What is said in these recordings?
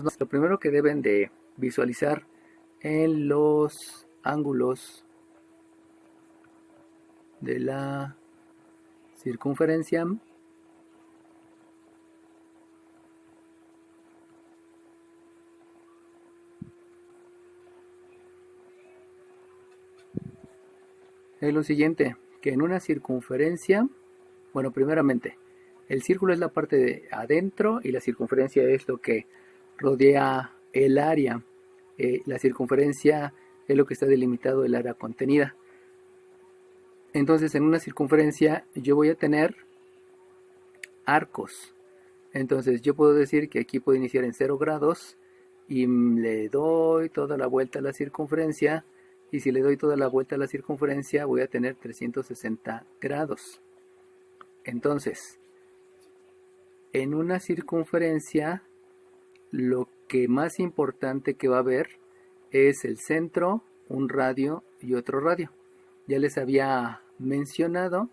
Lo primero que deben de visualizar en los ángulos de la circunferencia es lo siguiente, que en una circunferencia, bueno, primeramente, el círculo es la parte de adentro y la circunferencia es lo que rodea el área. La circunferencia es lo que está delimitado el área contenida. Entonces, en una circunferencia yo voy a tener arcos. Entonces, yo puedo decir que aquí puedo iniciar en 0 grados y le doy toda la vuelta a la circunferencia. Y si le doy toda la vuelta a la circunferencia, voy a tener 360 grados. Entonces, en una circunferencia, lo que más importante que va a haber es el centro, un radio y otro radio. Ya les había mencionado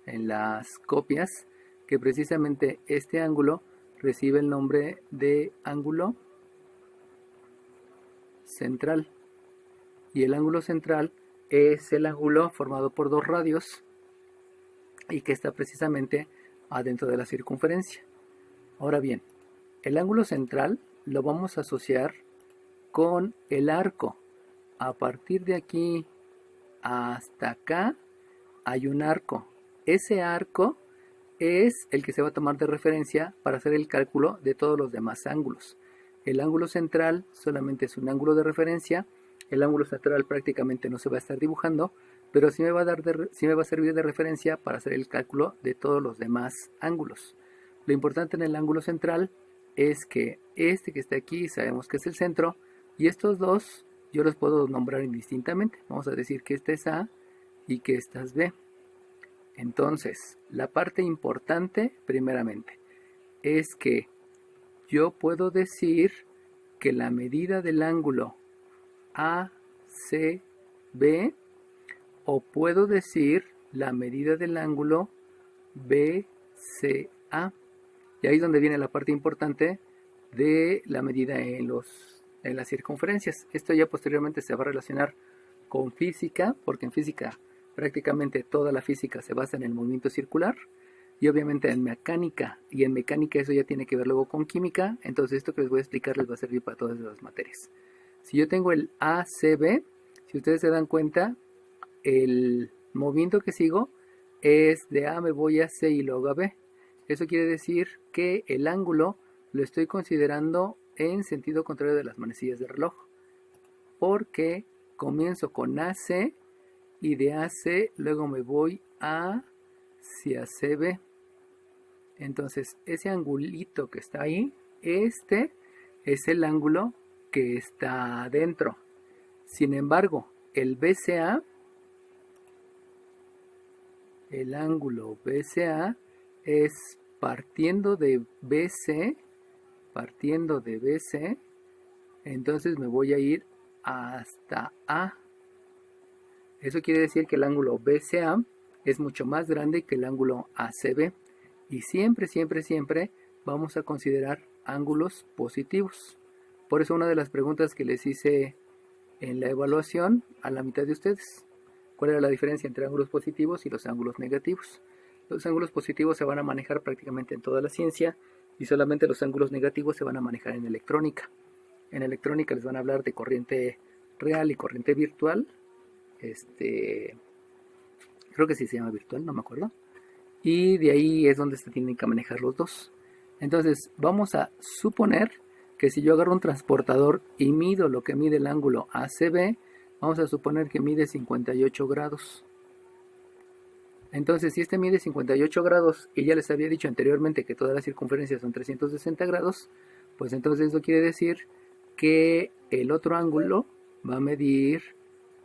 en las copias que precisamente este ángulo recibe el nombre de ángulo central. Y el ángulo central es el ángulo formado por dos radios y que está precisamente adentro de la circunferencia. Ahora bien, el ángulo central lo vamos a asociar con el arco. A partir de aquí hasta acá hay un arco. Ese arco es el que se va a tomar de referencia para hacer el cálculo de todos los demás ángulos. El ángulo central solamente es un ángulo de referencia. El ángulo central prácticamente no se va a estar dibujando, pero sí me va a servir de referencia para hacer el cálculo de todos los demás ángulos. Lo importante en el ángulo central es que este que está aquí sabemos que es el centro y estos dos yo los puedo nombrar indistintamente. Vamos a decir que este es A y que esta es B. Entonces, la parte importante primeramente es que yo puedo decir que la medida del ángulo ACB o puedo decir la medida del ángulo BCA. Y ahí es donde viene la parte importante de la medida en las circunferencias. Esto ya posteriormente se va a relacionar con física, porque en física prácticamente toda la física se basa en el movimiento circular. Y obviamente en mecánica, y en mecánica eso ya tiene que ver luego con química. Entonces esto que les voy a explicar les va a servir para todas esas materias. Si yo tengo el ACB, si ustedes se dan cuenta, el movimiento que sigo es de A me voy a C y luego a B. Eso quiere decir que el ángulo lo estoy considerando en sentido contrario de las manecillas del reloj. Porque comienzo con AC y de AC luego me voy hacia CB. Entonces ese angulito que está ahí, este es el ángulo que está adentro. Sin embargo, el BCA, el ángulo BCA es partiendo de BC, entonces me voy a ir hasta A. Eso quiere decir que el ángulo BCA es mucho más grande que el ángulo ACB. Y siempre, siempre, siempre vamos a considerar ángulos positivos. Por eso una de las preguntas que les hice en la evaluación a la mitad de ustedes, ¿cuál era la diferencia entre ángulos positivos y los ángulos negativos? Los ángulos positivos se van a manejar prácticamente en toda la ciencia y solamente los ángulos negativos se van a manejar en electrónica. En electrónica les van a hablar de corriente real y corriente virtual. Creo que sí se llama virtual, no me acuerdo. Y de ahí es donde se tienen que manejar los dos. Entonces vamos a suponer que si yo agarro un transportador y mido lo que mide el ángulo ACB, vamos a suponer que mide 58 grados. Entonces si este mide 58 grados y ya les había dicho anteriormente que todas las circunferencias son 360 grados, pues entonces eso quiere decir que el otro ángulo va a medir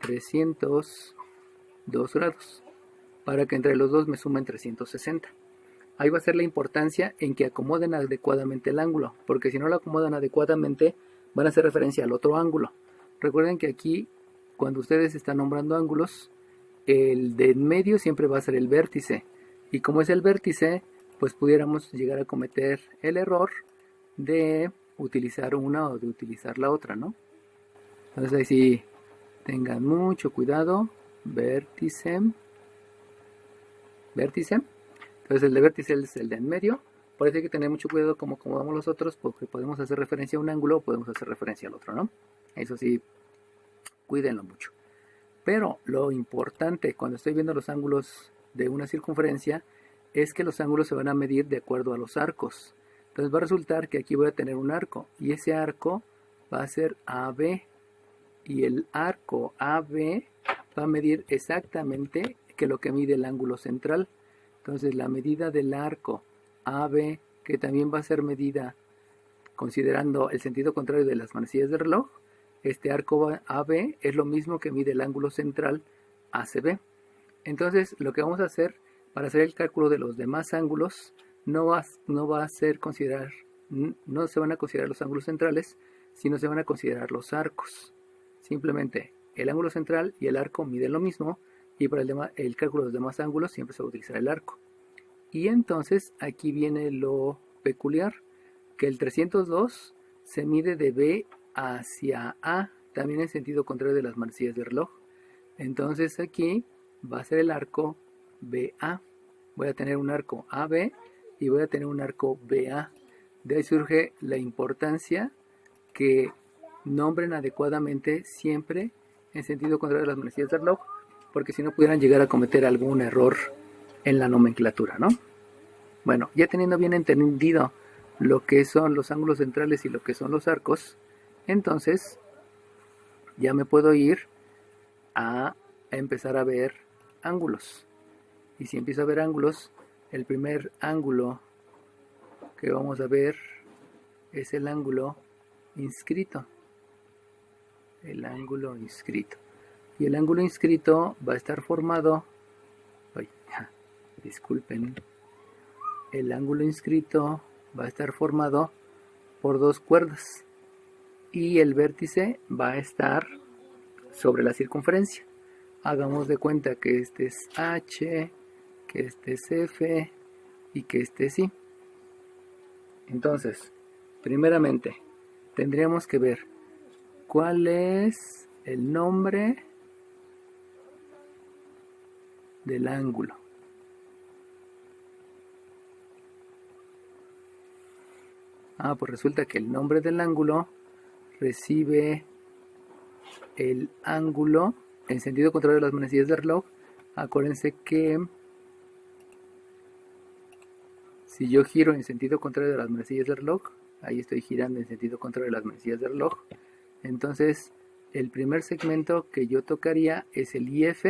302 grados para que entre los dos me sumen 360. Ahí va a ser la importancia en que acomoden adecuadamente el ángulo, porque si no lo acomodan adecuadamente van a hacer referencia al otro ángulo. Recuerden que aquí, cuando ustedes están nombrando ángulos, el de en medio siempre va a ser el vértice. Y como es el vértice, pues pudiéramos llegar a cometer el error de utilizar una o de utilizar la otra, ¿no? Entonces ahí sí, tengan mucho cuidado. Vértice. Vértice. Entonces el de vértice es el de en medio. Por eso hay que tener mucho cuidado como acomodamos los otros, porque podemos hacer referencia a un ángulo o podemos hacer referencia al otro, ¿no? Eso sí, cuídenlo mucho. Pero lo importante cuando estoy viendo los ángulos de una circunferencia es que los ángulos se van a medir de acuerdo a los arcos. Entonces va a resultar que aquí voy a tener un arco y ese arco va a ser AB y el arco AB va a medir exactamente que lo que mide el ángulo central. Entonces la medida del arco AB, que también va a ser medida considerando el sentido contrario de las manecillas del reloj, este arco AB es lo mismo que mide el ángulo central ACB. Entonces lo que vamos a hacer para hacer el cálculo de los demás ángulos no va a ser considerar, no se van a considerar los ángulos centrales, sino se van a considerar los arcos. Simplemente el ángulo central y el arco miden lo mismo y para el cálculo de los demás ángulos siempre se va a utilizar el arco. Y entonces aquí viene lo peculiar, que el 302 se mide de B hacia A, también en sentido contrario de las manecillas de reloj. Entonces aquí va a ser el arco BA. Voy a tener un arco AB y voy a tener un arco BA. De ahí surge la importancia que nombren adecuadamente siempre en sentido contrario de las manecillas de reloj, porque si no pudieran llegar a cometer algún error en la nomenclatura, ¿no? Bueno, ya teniendo bien entendido lo que son los ángulos centrales y lo que son los arcos, entonces ya me puedo ir a empezar a ver ángulos. Y si empiezo a ver ángulos, el primer ángulo que vamos a ver es el ángulo inscrito. El ángulo inscrito. Y el ángulo inscrito va a estar formado, disculpen, el ángulo inscrito va a estar formado por dos cuerdas y el vértice va a estar sobre la circunferencia. Hagamos de cuenta que este es H, que este es F y que este es I. Entonces, primeramente, tendríamos que ver cuál es el nombre del ángulo. Pues resulta que el nombre del ángulo recibe el ángulo en sentido contrario de las manecillas de reloj. Acuérdense que si yo giro en sentido contrario de las manecillas de reloj, ahí estoy girando en sentido contrario de las manecillas de reloj, entonces el primer segmento que yo tocaría es el IF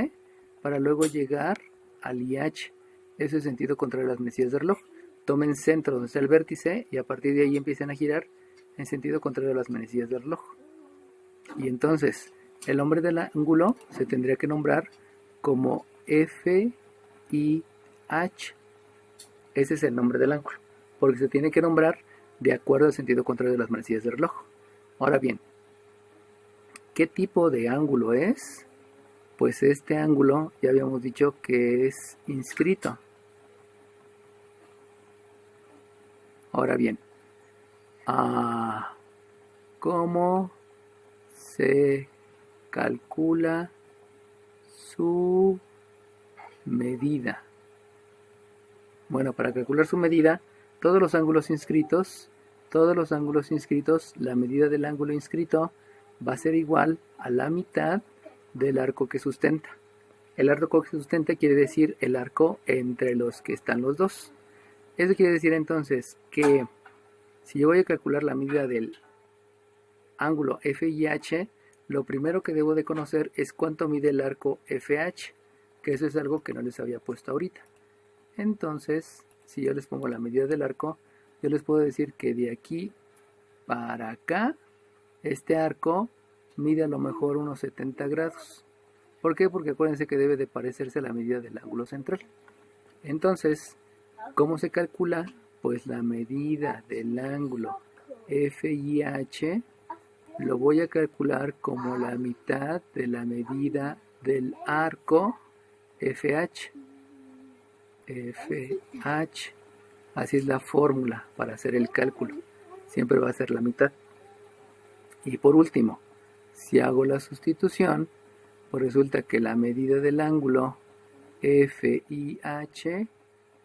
para luego llegar al IH. Eso es sentido contrario de las manecillas de reloj. Tomen centro donde está el vértice y a partir de ahí empiecen a girar en sentido contrario a las manecillas del reloj. Y entonces el nombre del ángulo se tendría que nombrar como FIH. Ese es el nombre del ángulo, porque se tiene que nombrar de acuerdo al sentido contrario de las manecillas del reloj. Ahora bien, ¿qué tipo de ángulo es? Pues este ángulo ya habíamos dicho que es inscrito. Ahora bien, ¿cómo se calcula su medida? Bueno, para calcular su medida, todos los ángulos inscritos, la medida del ángulo inscrito va a ser igual a la mitad del arco que sustenta. El arco que sustenta quiere decir el arco entre los que están los dos. Eso quiere decir entonces que si yo voy a calcular la medida del ángulo FIH, lo primero que debo de conocer es cuánto mide el arco FH, que eso es algo que no les había puesto ahorita. Entonces, si yo les pongo la medida del arco, yo les puedo decir que de aquí para acá, este arco mide a lo mejor unos 70 grados. ¿Por qué? Porque acuérdense que debe de parecerse a la medida del ángulo central. Entonces, ¿cómo se calcula? Pues la medida del ángulo FIH lo voy a calcular como la mitad de la medida del arco FH. FH, así es la fórmula para hacer el cálculo. siempre va a ser la mitad. Y por último, si hago la sustitución, pues resulta que la medida del ángulo FIH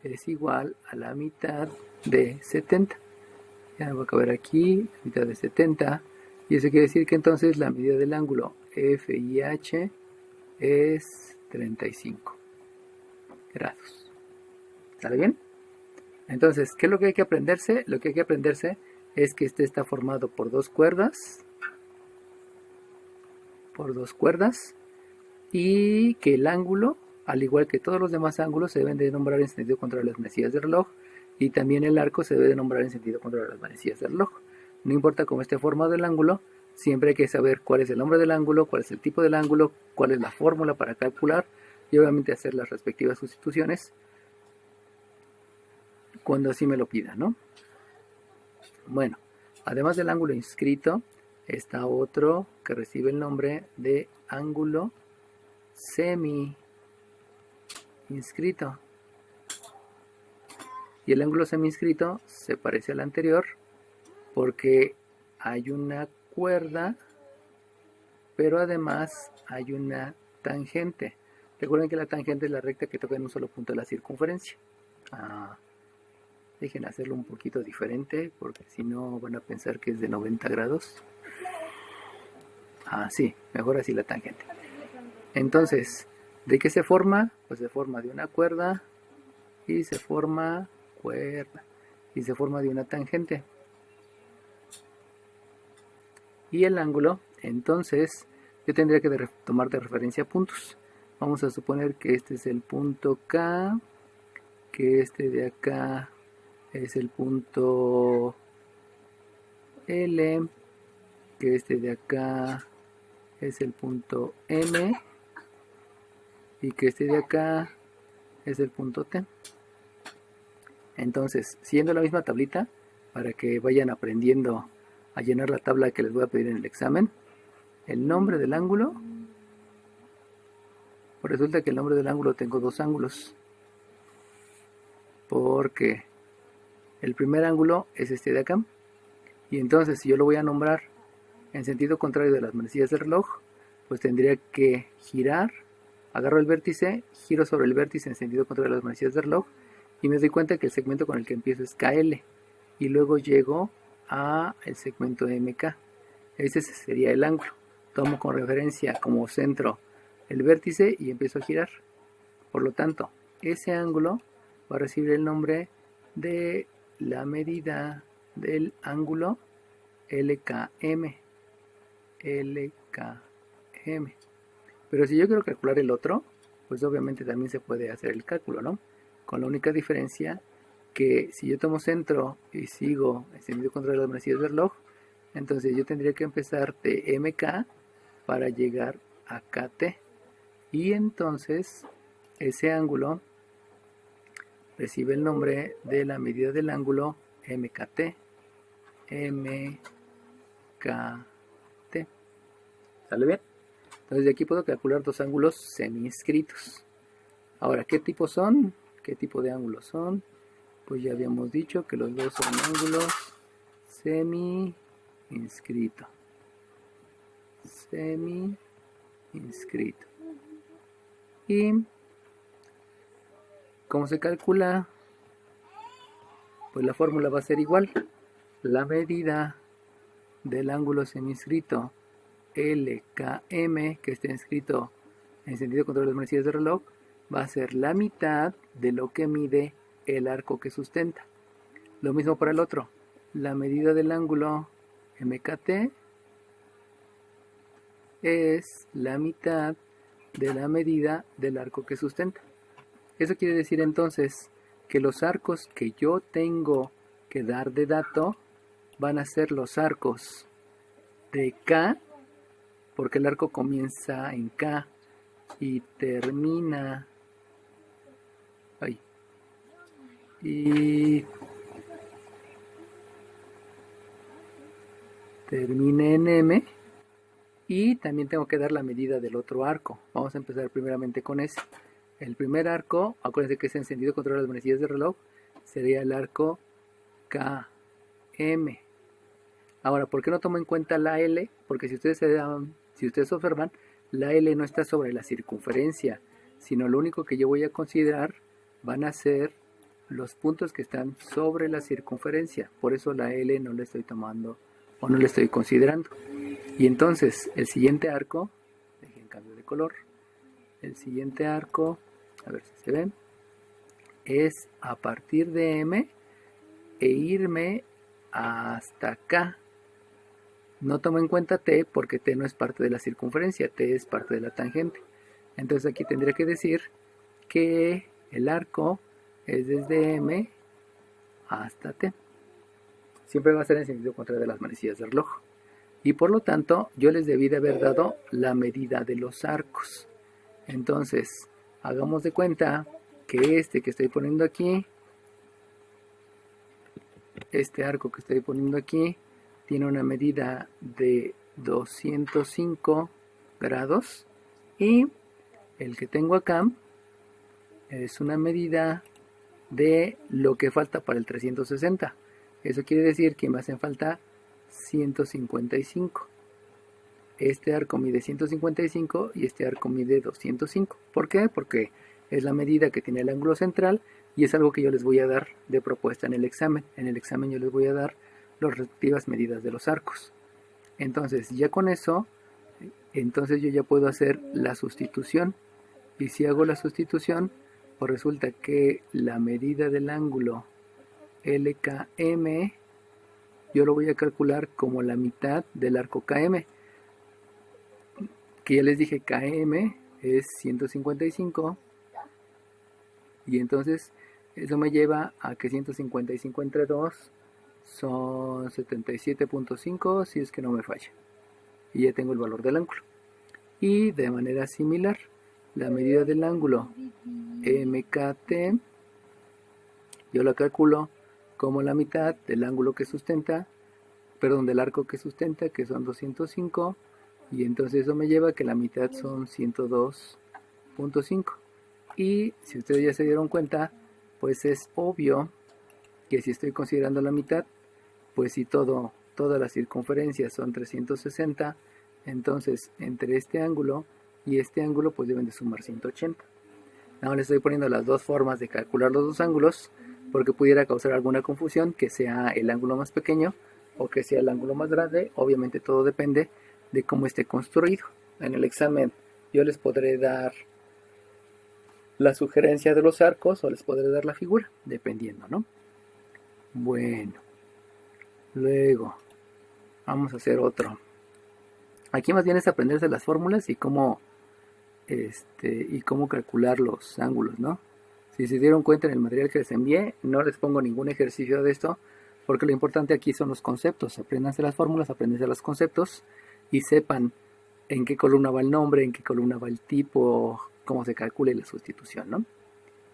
es igual a la mitad de 70. Ya me va a caber aquí, la mitad de 70. Y eso quiere decir que entonces la medida del ángulo FIH es 35 grados. ¿Sale bien? Entonces, ¿qué es lo que hay que aprenderse? Lo que hay que aprenderse es que este está formado por dos cuerdas. Y que el ángulo, al igual que todos los demás ángulos, se deben de nombrar en sentido contrario a las manecillas del reloj, y también el arco se debe de nombrar en sentido contrario a las manecillas del reloj. No importa cómo esté formado el ángulo, siempre hay que saber cuál es el nombre del ángulo, cuál es el tipo del ángulo, cuál es la fórmula para calcular, y obviamente hacer las respectivas sustituciones cuando así me lo pida, ¿no? Bueno, además del ángulo inscrito, está otro que recibe el nombre de ángulo semi inscrito. Y el ángulo semi inscrito se parece al anterior porque hay una cuerda, pero además hay una tangente. Recuerden que la tangente es la recta que toca en un solo punto de la circunferencia. Dejen hacerlo un poquito diferente porque si no van a pensar que es de 90 grados. Sí, mejor así la tangente. Entonces, ¿de qué se forma? Pues se forma de una cuerda y se forma de una tangente. Y el ángulo, entonces, yo tendría que tomar de referencia puntos. Vamos a suponer que este es el punto K, que este de acá es el punto L, que este de acá es el punto M y que este de acá es el punto T. Entonces, siguiendo la misma tablita, para que vayan aprendiendo a llenar la tabla que les voy a pedir en el examen, el nombre del ángulo, pues resulta que el nombre del ángulo tengo dos ángulos, porque el primer ángulo es este de acá, y entonces si yo lo voy a nombrar en sentido contrario de las manecillas del reloj, pues tendría que girar, agarro el vértice, giro sobre el vértice en sentido contrario a las manecillas del reloj, y me doy cuenta que el segmento con el que empiezo es KL, y luego llego a el segmento MK. Ese sería el ángulo. Tomo con referencia como centro el vértice y empiezo a girar. Por lo tanto, ese ángulo va a recibir el nombre de la medida del ángulo LKM. Pero si yo quiero calcular el otro, pues obviamente también se puede hacer el cálculo, ¿no? Con la única diferencia que si yo tomo centro y sigo en sentido contrario a las manecillas del reloj, entonces yo tendría que empezar de MK para llegar a KT. Y entonces ese ángulo recibe el nombre de la medida del ángulo MKT. ¿Sale bien? Entonces de aquí puedo calcular dos ángulos semi-inscritos. Ahora, ¿qué tipo son? ¿Qué tipo de ángulos son? Pues ya habíamos dicho que los dos son ángulos semi-inscrito. ¿Y cómo se calcula? Pues la fórmula va a ser igual. La medida del ángulo semi-inscrito LKM, que esté inscrito en sentido contrario a las manecillas del reloj, va a ser la mitad de lo que mide el arco que sustenta. Lo mismo para el otro. La medida del ángulo MKT es la mitad de la medida del arco que sustenta. Eso quiere decir entonces que los arcos que yo tengo que dar de dato van a ser los arcos de K, porque el arco comienza en K y termina en M, y también tengo que dar la medida del otro arco. Vamos a empezar primeramente con ese. El primer arco, acuérdense que es en sentido contrario a las manecillas del reloj, sería el arco KM. Ahora, ¿por qué no tomo en cuenta la L? Porque si ustedes observan, la L no está sobre la circunferencia, sino lo único que yo voy a considerar van a ser los puntos que están sobre la circunferencia. Por eso la L no la estoy tomando o no la estoy considerando. Y entonces, el siguiente arco, dejen cambio de color, el siguiente arco, a ver si se ven, es a partir de M e irme hasta acá. No tomo en cuenta T porque T no es parte de la circunferencia, T es parte de la tangente. Entonces aquí tendría que decir que el arco es desde M hasta T. Siempre va a ser en sentido contrario de las manecillas del reloj. Y por lo tanto, yo les debí de haber dado la medida de los arcos. Entonces, hagamos de cuenta que este que estoy poniendo aquí, este arco que estoy poniendo aquí, tiene una medida de 205 grados y el que tengo acá es una medida de lo que falta para el 360. Eso quiere decir que me hacen falta 155. Este arco mide 155 y este arco mide 205. ¿Por qué? Porque es la medida que tiene el ángulo central y es algo que yo les voy a dar de propuesta en el examen. En el examen yo les voy a dar las respectivas medidas de los arcos. Entonces, ya con eso, entonces yo ya puedo hacer la sustitución. Y si hago la sustitución, pues resulta que la medida del ángulo LKM, yo lo voy a calcular como la mitad del arco KM. Que ya les dije, KM es 155. Y entonces, eso me lleva a que 155 entre 2 son 77.5, si es que no me falla. Y ya tengo el valor del ángulo. Y de manera similar, la medida del ángulo MKT, yo la calculo como la mitad del ángulo que sustenta, perdón, del arco que sustenta, que son 205, y entonces eso me lleva a que la mitad son 102.5. Y si ustedes ya se dieron cuenta, pues es obvio que si estoy considerando la mitad, pues si toda la circunferencia son 360, entonces entre este ángulo y este ángulo pues deben de sumar 180. Ahora les estoy poniendo las dos formas de calcular los dos ángulos porque pudiera causar alguna confusión, que sea el ángulo más pequeño o que sea el ángulo más grande. Obviamente todo depende de cómo esté construido. En el examen yo les podré dar la sugerencia de los arcos o les podré dar la figura, dependiendo, ¿no? Bueno, luego vamos a hacer otro. Aquí más bien es aprenderse las fórmulas y cómo calcular los ángulos, ¿no? Si se dieron cuenta en el material que les envié, no les pongo ningún ejercicio de esto, porque lo importante aquí son los conceptos. Apréndanse las fórmulas, apréndanse los conceptos y sepan en qué columna va el nombre, en qué columna va el tipo, cómo se calcula la sustitución, ¿no?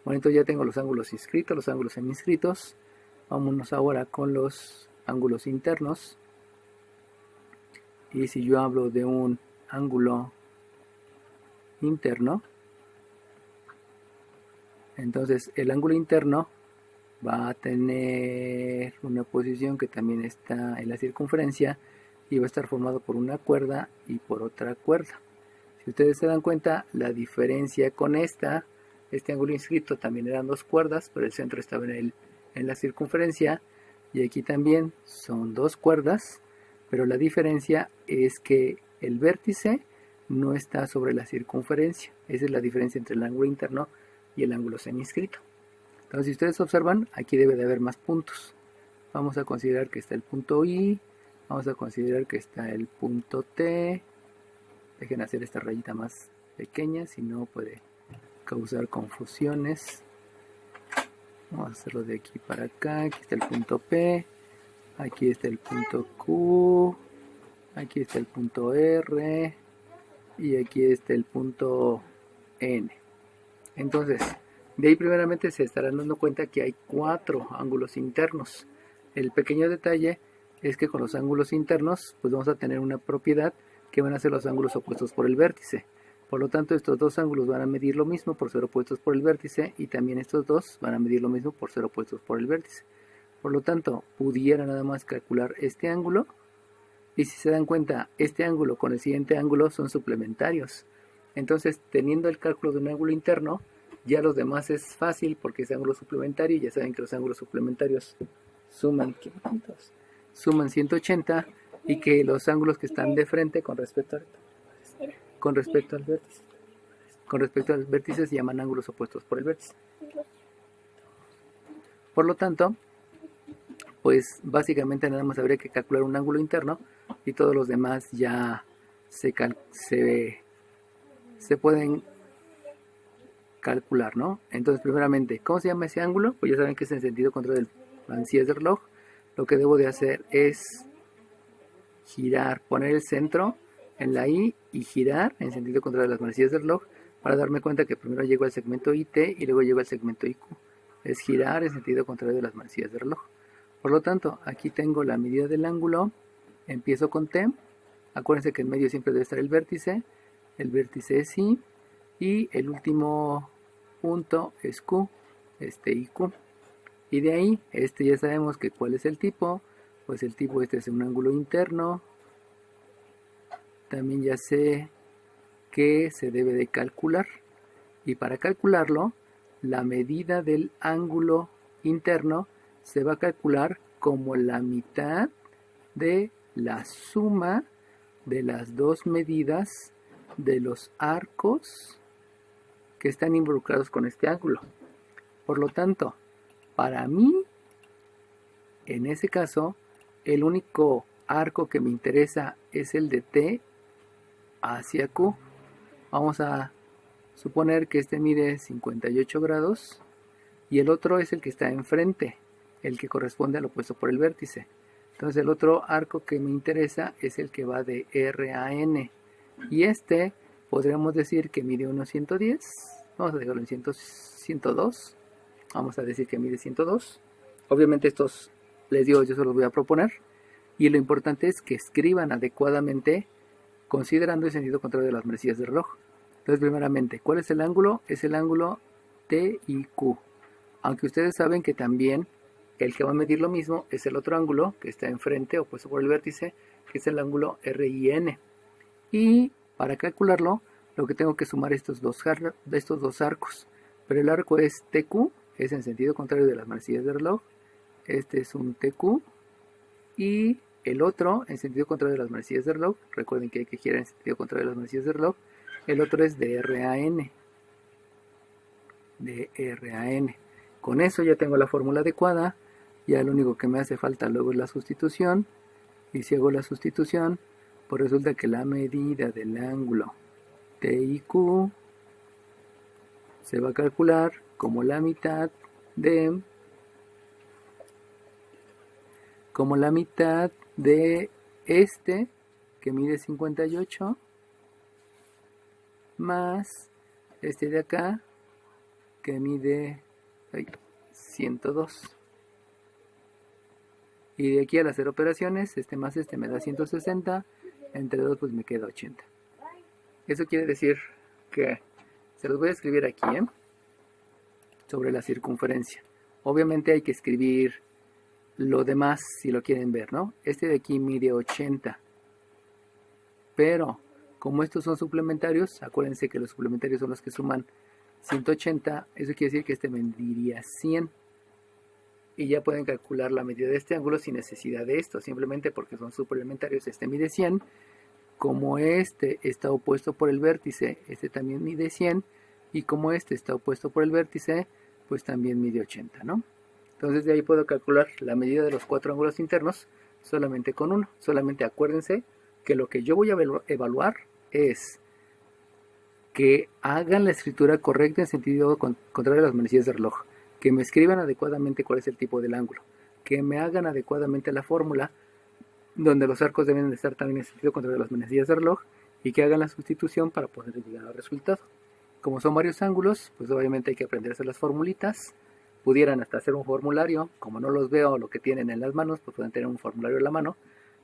Bueno, entonces ya tengo los ángulos inscritos, los ángulos seminscritos. Vámonos ahora con los ángulos internos. Y si yo hablo de un ángulo interno, entonces el ángulo interno va a tener una posición que también está en la circunferencia y va a estar formado por una cuerda y por otra cuerda. Si ustedes se dan cuenta, la diferencia con este ángulo inscrito también eran dos cuerdas, pero el centro estaba en la circunferencia, y aquí también son dos cuerdas, pero la diferencia es que el vértice no está sobre la circunferencia. Esa es la diferencia entre el ángulo interno y el ángulo seminscrito. Entonces, si ustedes observan, aquí debe de haber más puntos. Vamos a considerar que está el punto I, vamos a considerar que está el punto T. Dejen hacer esta rayita más pequeña, si no puede causar confusiones. Vamos a hacerlo de aquí para acá. Aquí está el punto P, aquí está el punto Q, aquí está el punto R y aquí está el punto N. Entonces, de ahí primeramente se estarán dando cuenta que hay 4 ángulos internos. El pequeño detalle es que con los ángulos internos pues vamos a tener una propiedad que van a ser los ángulos opuestos por el vértice. Por lo tanto, estos dos ángulos van a medir lo mismo por ser opuestos por el vértice, y también estos dos van a medir lo mismo por ser opuestos por el vértice. Por lo tanto, pudiera nada más calcular este ángulo Y si se dan cuenta, este ángulo con el siguiente ángulo son suplementarios. Entonces, teniendo el cálculo de un ángulo interno, ya los demás es fácil porque es ángulo suplementario. Y ya saben que los ángulos suplementarios suman 180 y que los ángulos que están de frente con respecto al vértice se llaman ángulos opuestos por el vértice. Por lo tanto, pues básicamente nada más habría que calcular un ángulo interno y todos los demás ya se pueden calcular, ¿no? Entonces, primeramente, ¿cómo se llama ese ángulo? Pues ya saben que es en sentido contrario de las manecillas del reloj. Lo que debo de hacer es girar, poner el centro en la I y girar en sentido contrario de las manecillas del reloj para darme cuenta que primero llego al segmento IT y luego llego al segmento IQ. Es girar en sentido contrario de las manecillas del reloj. Por lo tanto, aquí tengo la medida del ángulo, empiezo con T, acuérdense que en medio siempre debe estar el vértice es I, y el último punto es Q, IQ. Y de ahí, ya sabemos que cuál es el tipo, pues el tipo es un ángulo interno. También ya sé que se debe de calcular, y para calcularlo, la medida del ángulo interno se va a calcular como la mitad de la suma de las dos medidas de los arcos que están involucrados con este ángulo. Por lo tanto, para mí, en ese caso, el único arco que me interesa es el de T hacia Q. Vamos a suponer que este mide 58 grados y el otro es el que está enfrente, el que corresponde al opuesto por el vértice. Entonces el otro arco que me interesa es el que va de R a N. Y podríamos decir que mide unos 110. Vamos a dejarlo en 102. Vamos a decir que mide 102. Obviamente estos, les digo, yo se los voy a proponer. Y lo importante es que escriban adecuadamente considerando el sentido contrario de las manecillas del reloj. Entonces, primeramente, ¿cuál es el ángulo? Es el ángulo T y Q. Aunque ustedes saben que también el que va a medir lo mismo es el otro ángulo que está enfrente, opuesto por el vértice, que es el ángulo RIN. Y para calcularlo, lo que tengo que sumar estos dos arcos. Pero el arco es TQ, es en sentido contrario de las manecillas del reloj. Este es un TQ. Y el otro, en sentido contrario de las manecillas del reloj, recuerden que hay que girar en sentido contrario de las manecillas del reloj, el otro es de RAN. Con eso ya tengo la fórmula adecuada. Ya lo único que me hace falta luego es la sustitución. Y si hago la sustitución, pues resulta que la medida del ángulo T y Q se va a calcular como la mitad de este que mide 58 más este de acá que mide 102. Y de aquí al hacer operaciones, más me da 160, entre 2 pues me queda 80. Eso quiere decir que se los voy a escribir aquí, sobre la circunferencia. Obviamente hay que escribir lo demás si lo quieren ver, ¿no? Este de aquí mide 80. Pero como estos son suplementarios, acuérdense que los suplementarios son los que suman 180. Eso quiere decir que este mediría 100. Y ya pueden calcular la medida de este ángulo sin necesidad de esto, simplemente porque son suplementarios. Este mide 100. Como este está opuesto por el vértice, este también mide 100. Y como este está opuesto por el vértice, pues también mide 80, ¿no? Entonces de ahí puedo calcular la medida de los cuatro ángulos internos solamente con uno. Solamente acuérdense que lo que yo voy a evaluar es que hagan la escritura correcta en sentido contrario a las manecillas de reloj, que me escriban adecuadamente cuál es el tipo del ángulo, que me hagan adecuadamente la fórmula donde los arcos deben de estar también en sentido contrario a las manecillas de reloj y que hagan la sustitución para poder llegar al resultado. Como son varios ángulos, pues obviamente hay que aprender a hacer las formulitas. Pudieran hasta hacer un formulario, como no los veo lo que tienen en las manos, pues pueden tener un formulario en la mano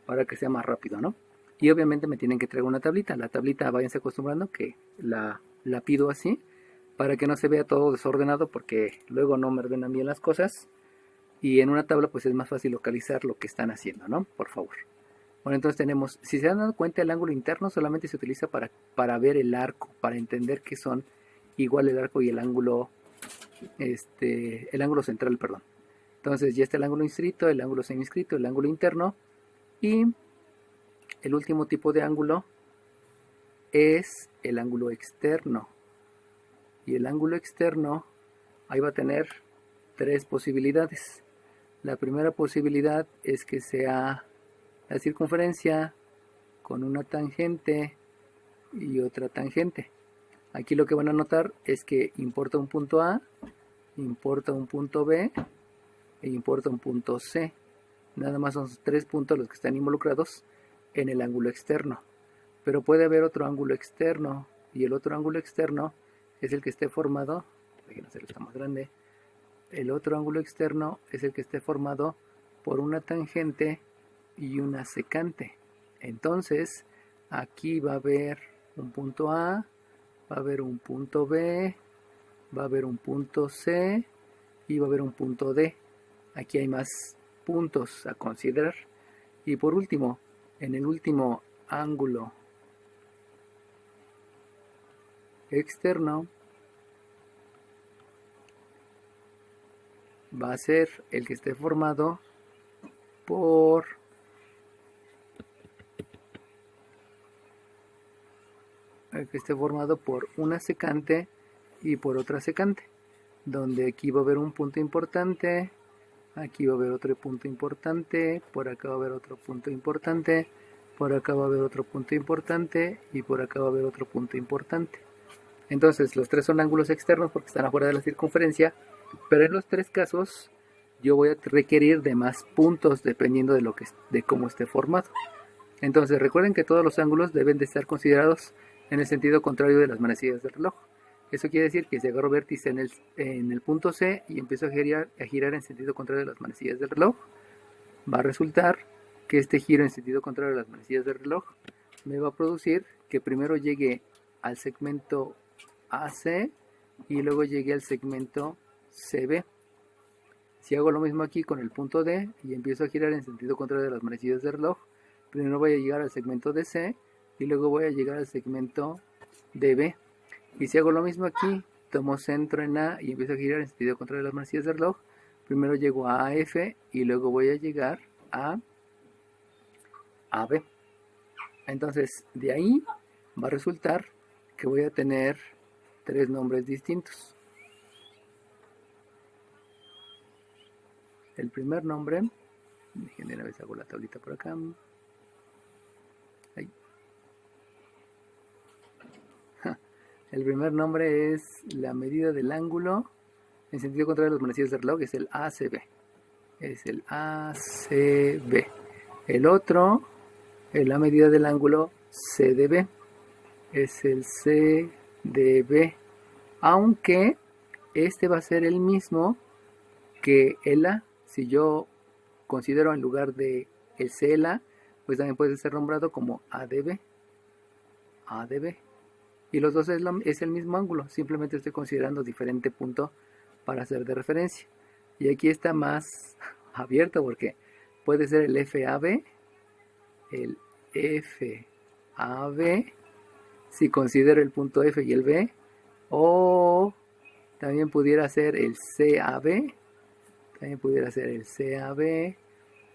para que sea más rápido, ¿no? Y obviamente me tienen que traer una tablita. La tablita, váyanse acostumbrando que la pido así, para que no se vea todo desordenado, porque luego no me ordenan bien las cosas. Y en una tabla pues es más fácil localizar lo que están haciendo, ¿no? Por favor. Bueno, entonces tenemos, si se han dado cuenta, el ángulo interno solamente se utiliza para ver el arco, para entender que son igual el arco y el ángulo central, perdón. Entonces ya está el ángulo inscrito, el ángulo seminscrito, el ángulo interno, y el último tipo de ángulo es el ángulo externo. Y el ángulo externo, ahí va a tener tres posibilidades. La primera posibilidad es que sea la circunferencia con una tangente y otra tangente. Aquí lo que van a notar es que importa un punto A, importa un punto B e importa un punto C. Nada más son 3 puntos los que están involucrados en el ángulo externo. Pero puede haber otro ángulo externo, y el otro ángulo externo es el que esté formado, déjenme hacerlo está más grande. El otro ángulo externo es el que esté formado por una tangente y una secante. Entonces, aquí va a haber un punto A, va a haber un punto B, va a haber un punto C y va a haber un punto D. Aquí hay más puntos a considerar. Y por último, en el último ángulo externo va a ser el que esté formado por una secante y por otra secante, donde aquí va a haber un punto importante, aquí va a haber otro punto importante, por acá va a haber otro punto importante, por acá va a haber otro punto importante y por acá va a haber otro punto importante. Entonces los tres son ángulos externos porque están afuera de la circunferencia, pero en los tres casos yo voy a requerir de más puntos dependiendo de cómo esté formado. Entonces recuerden que todos los ángulos deben de estar considerados en el sentido contrario de las manecillas del reloj. Eso quiere decir que si agarro vértice en el punto C y empiezo a girar en sentido contrario de las manecillas del reloj, va a resultar que este giro en sentido contrario de las manecillas del reloj me va a producir que primero llegue al segmento AC y luego llegue al segmento CB. Si hago lo mismo aquí con el punto D y empiezo a girar en sentido contrario de las manecillas del reloj, primero voy a llegar al segmento DC y luego voy a llegar al segmento DB. Y si hago lo mismo aquí, tomo centro en A y empiezo a girar en sentido contrario de las manecillas del reloj, primero llego a AF y luego voy a llegar a AB. Entonces de ahí va a resultar que voy a tener tres nombres distintos. El primer nombre, déjenme una vez hago la tablita por acá. Ahí. El primer nombre es la medida del ángulo en sentido contrario de las manecillas del reloj, es el ACB. Es el ACB. El otro, la medida del ángulo CDB, es el CDB. Aunque este va a ser el mismo que el A. Si yo considero en lugar de el CLA, pues también puede ser nombrado como ADB. ADB. Y los dos es el mismo ángulo, simplemente estoy considerando diferente punto para hacer de referencia. Y aquí está más abierto porque puede ser el FAB, si considero el punto F y el B, o también pudiera ser el CAB,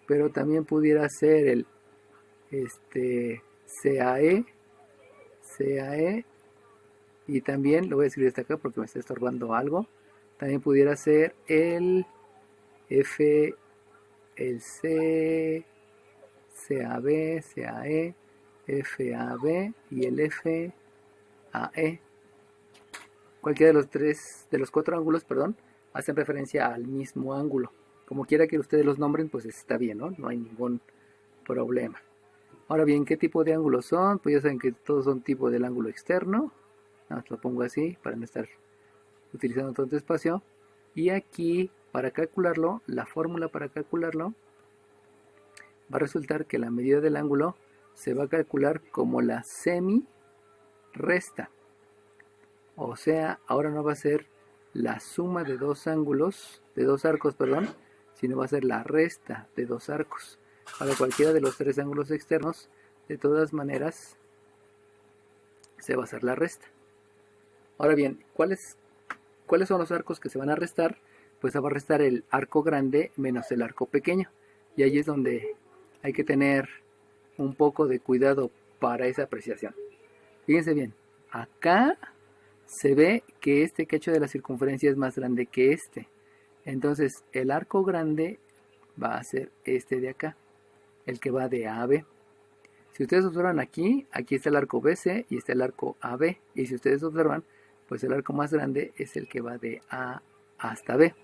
pero también pudiera ser el CAE, y también lo voy a escribir hasta acá porque me está estorbando algo. También pudiera ser el F, el C, CAB, CAE, FAB y el FAE. Cualquiera de los cuatro ángulos, hacen referencia al mismo ángulo. Como quiera que ustedes los nombren, pues está bien, ¿no? No hay ningún problema. Ahora bien, ¿qué tipo de ángulos son? Pues ya saben que todos son tipo del ángulo externo. Nada más lo pongo así para no estar utilizando tanto espacio. Y aquí, para calcularlo, la fórmula para calcularlo va a resultar que la medida del ángulo se va a calcular como la semi-resta. O sea, ahora no va a ser la suma de dos arcos, sino va a ser la resta de dos arcos. Ahora cualquiera de los tres ángulos externos, de todas maneras, se va a hacer la resta. Ahora bien, ¿cuáles son los arcos que se van a restar? Pues se va a restar el arco grande menos el arco pequeño. Y ahí es donde hay que tener un poco de cuidado para esa apreciación. Fíjense bien, acá se ve que este cacho de la circunferencia es más grande que este. Entonces el arco grande va a ser este de acá, el que va de A a B. Si ustedes observan aquí está el arco BC y está el arco AB. Y si ustedes observan, pues el arco más grande es el que va de A hasta B.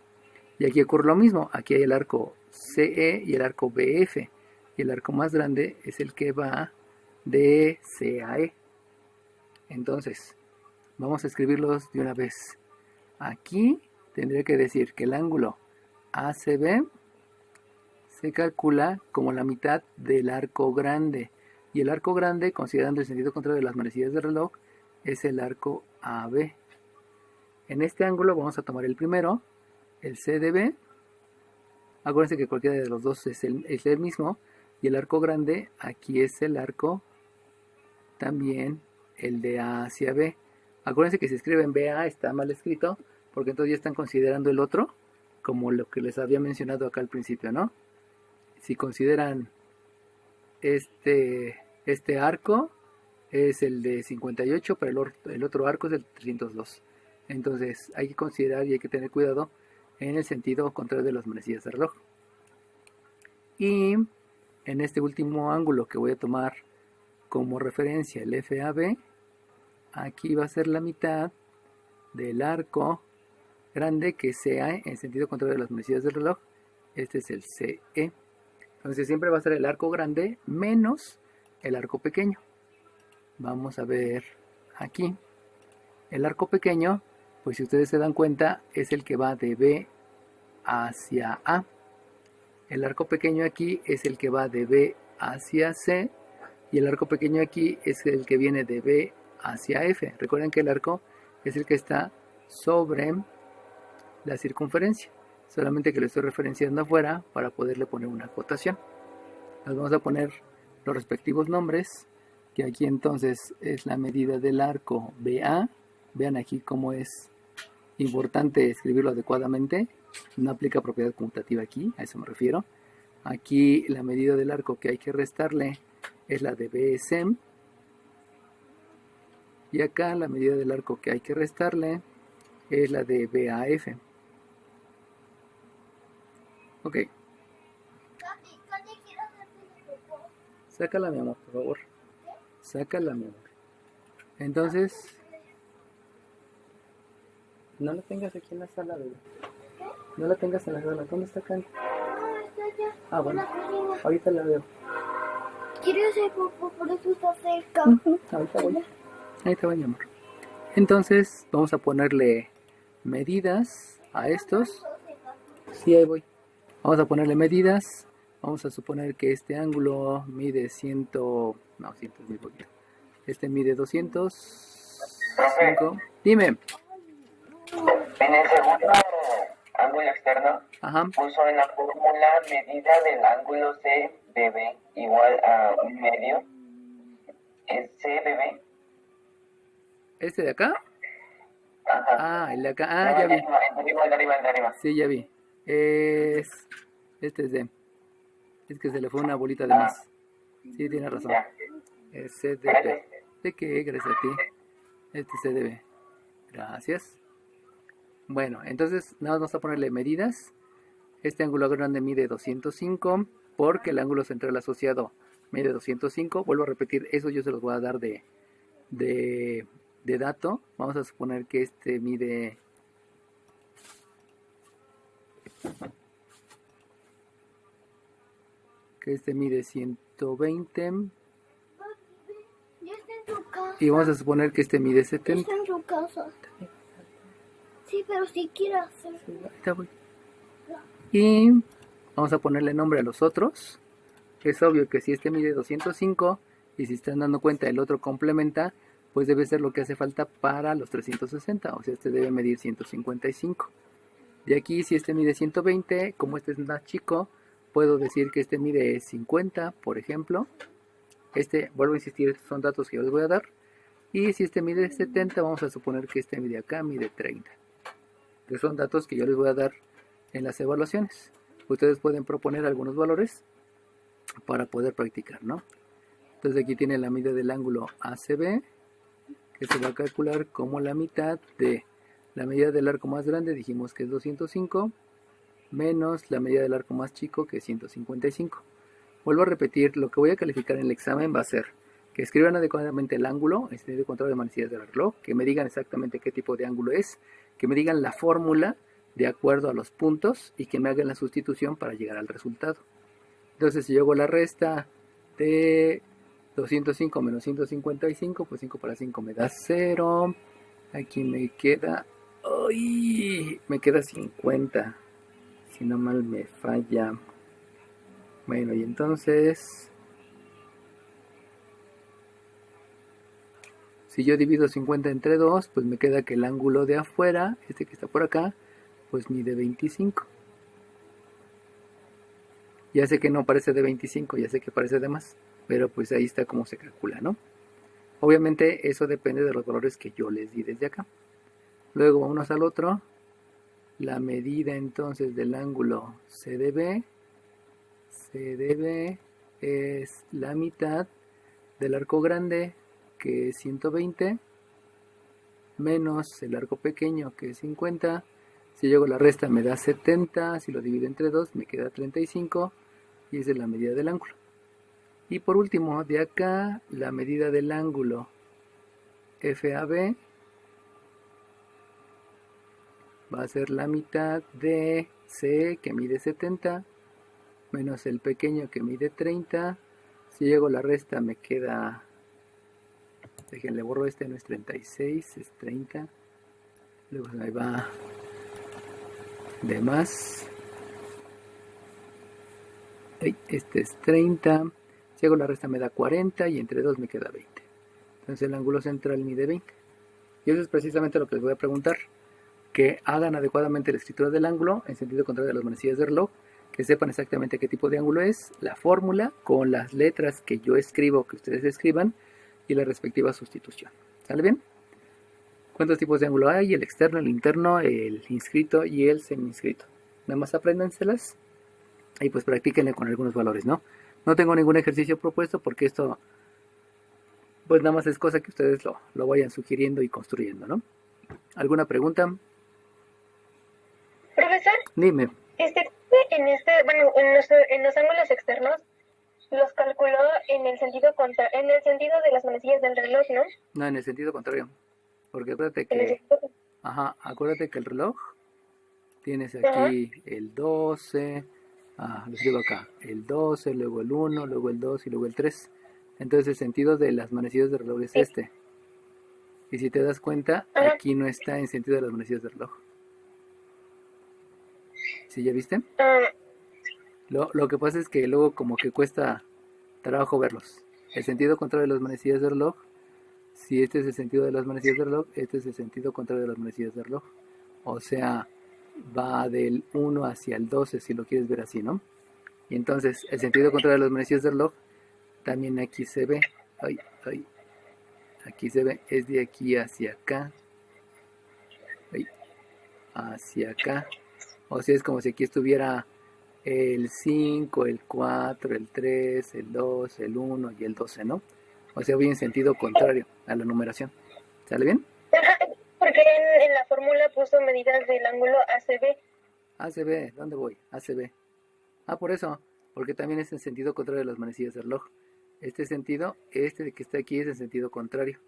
Y aquí ocurre lo mismo, aquí hay el arco CE y el arco BF. Y el arco más grande es el que va de C a E. Entonces, vamos a escribirlos de una vez. Aquí tendría que decir que el ángulo ACB se calcula como la mitad del arco grande. Y el arco grande, considerando el sentido contrario de las manecillas del reloj, es el arco AB. En este ángulo vamos a tomar el primero, el CDB. Acuérdense que cualquiera de los dos es el mismo. Y el arco grande, aquí es el arco también el de A hacia B. Acuérdense que si escriben BA está mal escrito, porque entonces ya están considerando el otro como lo que les había mencionado acá al principio, ¿no? Si consideran este arco es el de 58, pero el otro arco es el 302. Entonces hay que considerar y hay que tener cuidado en el sentido contrario de las manecillas de reloj. Y en este último ángulo que voy a tomar como referencia, el FAB, aquí va a ser la mitad del arco grande que sea en sentido contrario de las manecillas del reloj. Este es el CE. Entonces siempre va a ser el arco grande menos el arco pequeño. Vamos a ver aquí. El arco pequeño, pues si ustedes se dan cuenta, es el que va de B hacia A. El arco pequeño aquí es el que va de B hacia C. Y el arco pequeño aquí es el que viene de B hacia F. Recuerden que el arco es el que está sobre la circunferencia. Solamente que lo estoy referenciando afuera para poderle poner una acotación. Nos vamos a poner los respectivos nombres, que aquí entonces es la medida del arco BA. Vean aquí cómo es importante escribirlo adecuadamente. No aplica propiedad conmutativa aquí, a eso me refiero. Aquí la medida del arco que hay que restarle es la de BSM. Y acá la medida del arco que hay que restarle es la de BAF. Ok. Sácala, mi amor, por favor. Sácala, mi amor. Entonces, no la tengas aquí en la sala, bebé. No la tengas en la sala. ¿Dónde está Candy? No, está allá. Ah, bueno. En la cocina. Ahorita la veo. Quiero hacer popó, por eso está cerca. Ahorita voy. Ahí te voy, mi amor. Entonces, vamos a ponerle medidas a estos. Sí, ahí voy. Vamos a ponerle medidas. Vamos a suponer que este ángulo mide 100... No, 100 es muy poquito. Este mide 205. Dime. En el segundo ángulo externo, Ajá. puso en la fórmula medida del ángulo CBB igual a 1/2. ¿Es CBB? ¿Este de acá? Ajá. Ah, el de acá. Ah, No, ya el vi. de arriba, el de arriba, el de arriba. Sí, ya vi. Este es D. Es que se le fue una bolita de más. Sí, tiene razón. Ya. Es CDB. ¿De qué? Gracias a ti. Este es CDB. Gracias. Bueno, entonces nada más vamos a ponerle medidas. Este ángulo grande mide 205 porque el ángulo central asociado mide 205. Vuelvo a repetir, eso yo se los voy a dar de dato. Vamos a suponer que este mide... Que este mide 120. Ya está en su casa. Y vamos a suponer que este mide Ya 70. está en su casa. Sí, pero si quiere hacer. Ahorita voy. Y vamos a ponerle nombre a los otros. Es obvio que si este mide 205 y si están dando cuenta el otro complementa, pues debe ser lo que hace falta para los 360. O sea, este debe medir 155. De aquí, si este mide 120, como este es más chico, puedo decir que este mide 50, por ejemplo. Vuelvo a insistir, estos son datos que yo les voy a dar. Y si este mide 70, vamos a suponer que este mide acá, mide 30. Que son datos que yo les voy a dar en las evaluaciones. Ustedes pueden proponer algunos valores para poder practicar, ¿no? Entonces aquí tiene la medida del ángulo ACB, que se va a calcular como la mitad de la medida del arco más grande, dijimos que es 205, menos la medida del arco más chico, que es 155. Vuelvo a repetir, lo que voy a calificar en el examen va a ser que escriban adecuadamente el ángulo, en sentido contrario de manecillas del reloj, que me digan exactamente qué tipo de ángulo es, que me digan la fórmula de acuerdo a los puntos y que me hagan la sustitución para llegar al resultado. Entonces, si yo hago la resta de 205 menos 155, pues 5 para 5 me da 0. Aquí me queda... ¡Ay! Me queda 50. Si no mal me falla. Bueno, y entonces... Si yo divido 50 entre 2, pues me queda que el ángulo de afuera, este que está por acá, pues mide 25. Ya sé que no parece de 25, ya sé que parece de más, pero pues ahí está cómo se calcula, ¿no? Obviamente eso depende de los valores que yo les di desde acá. Luego vámonos al otro. La medida entonces del ángulo CDB es la mitad del arco grande, que es 120, menos el arco pequeño, que es 50. Si yo hago la resta me da 70, si lo divido entre 2 me queda 35, y esa es la medida del ángulo. Y por último, de acá, la medida del ángulo FAB va a ser la mitad de C, que mide 70, menos el pequeño, que mide 30. Si yo hago la resta me queda... Déjenle borro, no es 36, es 30. Luego ahí va de más. Este es 30. Si hago la resta me da 40 y entre 2 me queda 20. Entonces el ángulo central mide 20. Y eso es precisamente lo que les voy a preguntar. Que hagan adecuadamente la escritura del ángulo en sentido contrario de las manecillas de reloj. Que sepan exactamente qué tipo de ángulo es, la fórmula con las letras que yo escribo, que ustedes escriban, y la respectiva sustitución. ¿Sale bien? ¿Cuántos tipos de ángulo hay? El externo, el interno, el inscrito y el semi-inscrito. Nada más apréndanselas y pues practíquenle con algunos valores, ¿no? No tengo ningún ejercicio propuesto porque esto pues nada más es cosa que ustedes lo vayan sugiriendo y construyendo, ¿no? ¿Alguna pregunta? Profesor, dime. En los ángulos externos los calculó en el sentido de las manecillas del reloj, ¿no? No, en el sentido contrario. Porque acuérdate que... acuérdate que el reloj tienes aquí el 12, lo escribo acá, el 12, luego el 1, luego el 2 y luego el 3. Entonces el sentido de las manecillas de reloj es este. Y si te das cuenta, aquí no está en sentido de las manecillas de reloj. ¿Sí ya viste? Lo que pasa es que luego como que cuesta trabajo verlos. El sentido contrario de las manecillas de reloj, si este es el sentido de las manecillas de reloj, este es el sentido contrario de las manecillas de reloj. O sea, va del 1 hacia el 12, si lo quieres ver así, ¿no? Y entonces, el sentido contrario de las manecillas de reloj, también aquí se ve. Aquí se ve, es de aquí hacia acá. Hacia acá. O sea, es como si aquí estuviera el 5, el 4, el 3, el 2, el 1 y el 12, ¿no? O sea, voy en sentido contrario a la numeración. ¿Sale bien? Porque en la fórmula puso medidas del ángulo ACB. ACB, ¿dónde voy? ACB. Por eso, porque también es en sentido contrario de las manecillas del reloj. Este sentido, de que está aquí es en sentido contrario.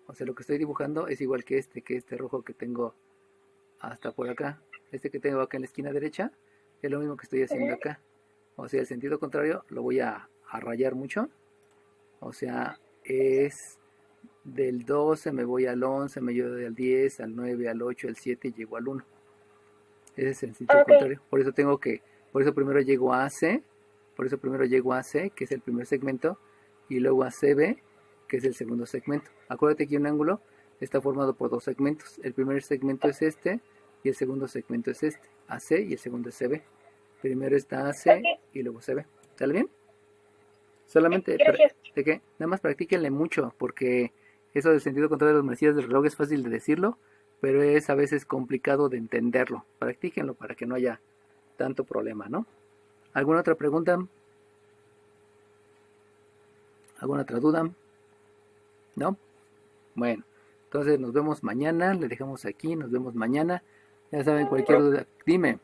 O sea, lo que estoy dibujando es igual que este rojo que tengo hasta por acá. Este que tengo acá en la esquina derecha es lo mismo que estoy haciendo acá. O sea, el sentido contrario lo voy a rayar mucho. O sea, es del 12 me voy al 11, me voy al 10, al 9, al 8, al 7 y llego al 1. Ese es el sentido contrario. Por eso primero llego a AC, que es el primer segmento, y luego a CB, que es el segundo segmento. Acuérdate que un ángulo está formado por dos segmentos. El primer segmento es este y el segundo segmento es este, AC, y el segundo es CB. Primero está C Ok. y luego CB. ¿Sale bien? Solamente Gracias. de que nada más practíquenle mucho, porque eso del sentido contrario de las manecillas del reloj es fácil de decirlo, pero es a veces complicado de entenderlo. Practíquenlo para que no haya tanto problema, ¿no? ¿Alguna otra pregunta? ¿Alguna otra duda? ¿No? Bueno, entonces nos vemos mañana, le dejamos aquí, nos vemos mañana. Ya saben, cualquier duda, dime.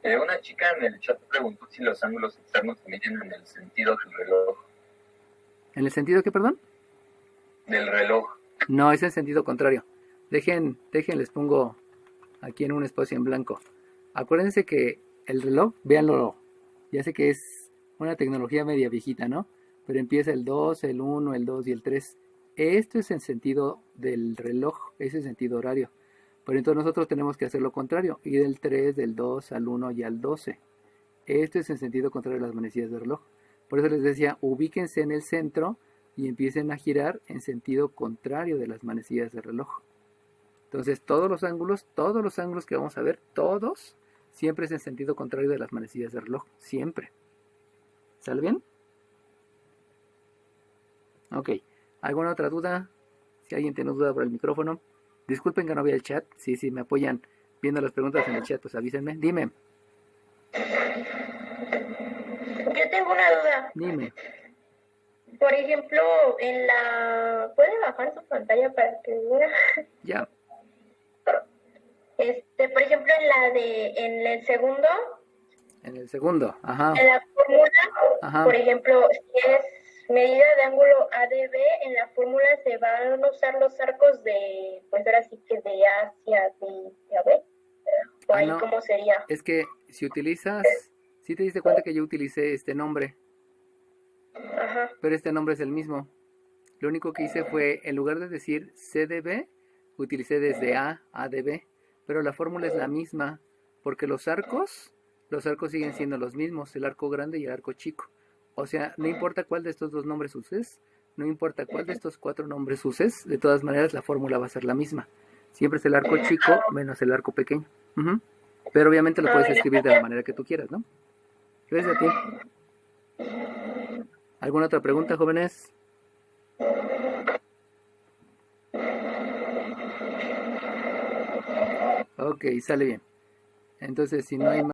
Una chica en el chat preguntó si los ángulos externos se miden en el sentido del reloj. ¿En el sentido que, perdón? Del reloj. No, es en sentido contrario. Dejen, les pongo aquí en un espacio en blanco. Acuérdense que el reloj, véanlo, ya sé que es una tecnología media viejita, ¿no? Pero empieza el 2, el 1, el 2 y el 3. Esto es en sentido del reloj, es en sentido horario. Pero entonces nosotros tenemos que hacer lo contrario, ir del 3, del 2 al 1 y al 12. Esto es en sentido contrario a las manecillas del reloj. Por eso les decía, ubíquense en el centro y empiecen a girar en sentido contrario de las manecillas del reloj. Entonces todos los ángulos que vamos a ver, todos, siempre es en sentido contrario de las manecillas del reloj, siempre. ¿Sale bien? Ok. ¿Alguna otra duda? Si alguien tiene duda por el micrófono. Disculpen que no vea el chat. Si me apoyan viendo las preguntas en el chat, pues avísenme. Dime. Yo tengo una duda. Dime. Por ejemplo, en la... ¿Puede bajar su pantalla para que vea? Ya. Por ejemplo, en el segundo, En el segundo. Ajá. en la fórmula, Ajá. por ejemplo, si es medida de ángulo ADB, en la fórmula se van a usar los arcos de, pues ahora sí que de A hacia de AB. ¿O ahí no. cómo sería? Es que si utilizas, si te diste cuenta que yo utilicé este nombre, Ajá. pero este nombre es el mismo. Lo único que hice fue, en lugar de decir CDB, utilicé desde A a DB, pero la fórmula es la misma, porque los arcos siguen siendo los mismos, el arco grande y el arco chico. O sea, no importa cuál de estos dos nombres uses, no importa cuál de estos 4 nombres uses, de todas maneras la fórmula va a ser la misma. Siempre es el arco chico menos el arco pequeño. Uh-huh. Pero obviamente lo puedes escribir de la manera que tú quieras, ¿no? Gracias a ti. ¿Alguna otra pregunta, jóvenes? Ok, sale bien. Entonces, si no hay más...